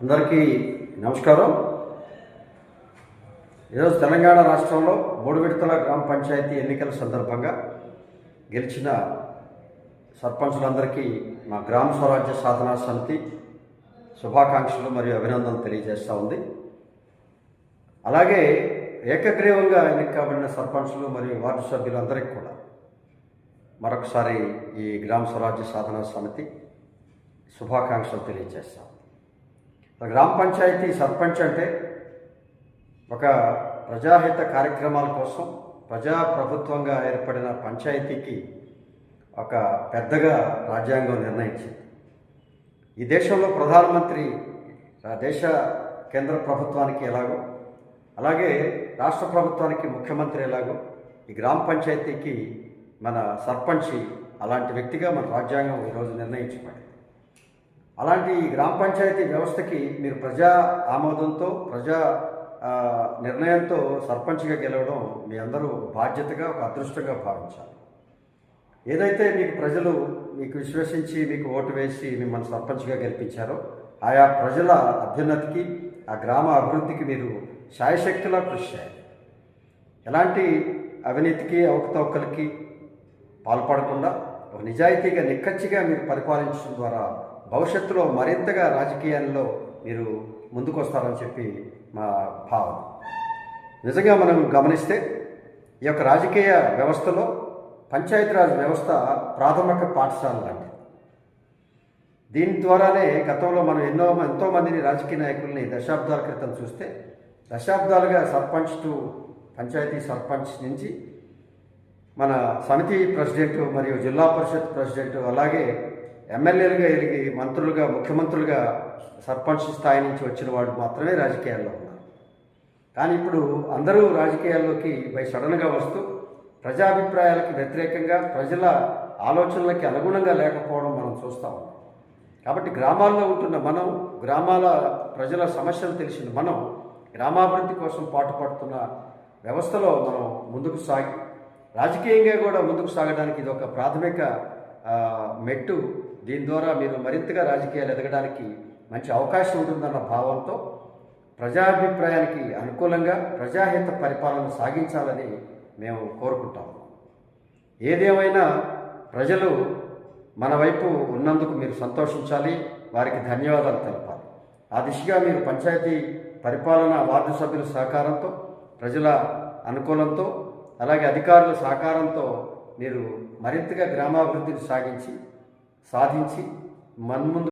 అందరికీ నమస్కారం. ఈరోజు తెలంగాణ రాష్ట్రంలో 3 విడతల గ్రామ పంచాయతీ ఎన్నికల సందర్భంగా గెలిచిన సర్పంచులందరికీ మా గ్రామ స్వరాజ్య సాధనా సమితి శుభాకాంక్షలు మరియు అభినందనలు తెలియజేస్తూ ఉంది. అలాగే ఏకగ్రీవంగా ఎన్నిక కాబడిన సర్పంచులు మరియు వార్డు సభ్యులందరికీ కూడా మరొకసారి ఈ గ్రామ స్వరాజ్య సాధనా సమితి శుభాకాంక్షలు తెలియజేస్తాం. గ్రామ పంచాయతీ సర్పంచ్ అంటే ఒక ప్రజాహిత కార్యక్రమాల కోసం ప్రజాప్రభుత్వంగా ఏర్పడిన పంచాయతీకి ఒక పెద్దగా రాజ్యాంగం నిర్ణయించింది. ఈ దేశంలో ప్రధానమంత్రి దేశ కేంద్ర ప్రభుత్వానికి ఎలాగో, అలాగే రాష్ట్ర ప్రభుత్వానికి ముఖ్యమంత్రి ఎలాగో, ఈ గ్రామ పంచాయతీకి మన సర్పంచ్ అలాంటి వ్యక్తిగా మన రాజ్యాంగం ఈరోజు నిర్ణయించబడింది. అలాంటి గ్రామ పంచాయతీ వ్యవస్థకి మీరు ప్రజా ఆమోదంతో ప్రజా నిర్ణయంతో సర్పంచ్గా గెలవడం మీ అందరూ బాధ్యతగా ఒక అదృష్టంగా భావించాలి. ఏదైతే మీకు ప్రజలు మీకు విశ్వసించి మీకు ఓటు వేసి మిమ్మల్ని సర్పంచ్గా గెలిపించారో ఆయా ప్రజల అభ్యున్నతికి ఆ గ్రామ అభివృద్ధికి మీరు శాయశక్తిలా కృషి చేయాలి. ఎలాంటి అవినీతికి అవకతవకలకి పాల్పడకుండా ఒక నిజాయితీగా నిక్కచ్చిగా మీరు పరిపాలించడం ద్వారా భవిష్యత్తులో మరింతగా రాజకీయాల్లో మీరు ముందుకు వస్తారని చెప్పి మా భావన. నిజంగా మనం గమనిస్తే ఈ యొక్క రాజకీయ వ్యవస్థలో పంచాయతీరాజ్ వ్యవస్థ ప్రాథమిక పాఠశాల లాంటిది. దీని ద్వారానే గతంలో మనం ఎంతోమందిని రాజకీయ నాయకుల్ని దశాబ్దాల క్రితం చూస్తే దశాబ్దాలుగా సర్పంచ్ టు పంచాయతీ సర్పంచ్ నుంచి మన సమితి ప్రెసిడెంట్ మరియు జిల్లా పరిషత్ ప్రెసిడెంట్ అలాగే ఎమ్మెల్యేలుగా ఎదిగి మంత్రులుగా ముఖ్యమంత్రులుగా సర్పంచ్ స్థాయి నుంచి వచ్చిన వాడు మాత్రమే రాజకీయాల్లో ఉన్నారు. కానీ ఇప్పుడు అందరూ రాజకీయాల్లోకి సడన్గా వస్తూ ప్రజాభిప్రాయాలకు వ్యతిరేకంగా ప్రజల ఆలోచనలకి అనుగుణంగా లేకపోవడం మనం చూస్తాం. కాబట్టి గ్రామాల్లో ఉంటున్న మనం, గ్రామాల ప్రజల సమస్యలు తెలిసిన మనం గ్రామాభివృద్ధి కోసం పాటుపడుతున్న వ్యవస్థలో మనం ముందుకు సాగి రాజకీయంగా కూడా ముందుకు సాగడానికి ఇది ఒక ప్రాథమిక మెట్టు. దీని ద్వారా మీరు మరింతగా రాజకీయాలు ఎదగడానికి మంచి అవకాశం ఉంటుందన్న భావంతో ప్రజాభిప్రాయానికి అనుకూలంగా ప్రజాహిత పరిపాలన సాగించాలని మేము కోరుకుంటాము. ఏదేమైనా ప్రజలు మన వైపు ఉన్నందుకు మీరు సంతోషించాలి, వారికి ధన్యవాదాలు తెలపాలి. ఆ దిశగా మీరు పంచాయతీ పరిపాలన వార్డు సభ్యుల సహకారంతో ప్రజల అనుకూలంతో అలాగే అధికారుల సహకారంతో మీరు మరింతగా గ్రామాభివృద్ధిని సాధించి మన్ముందు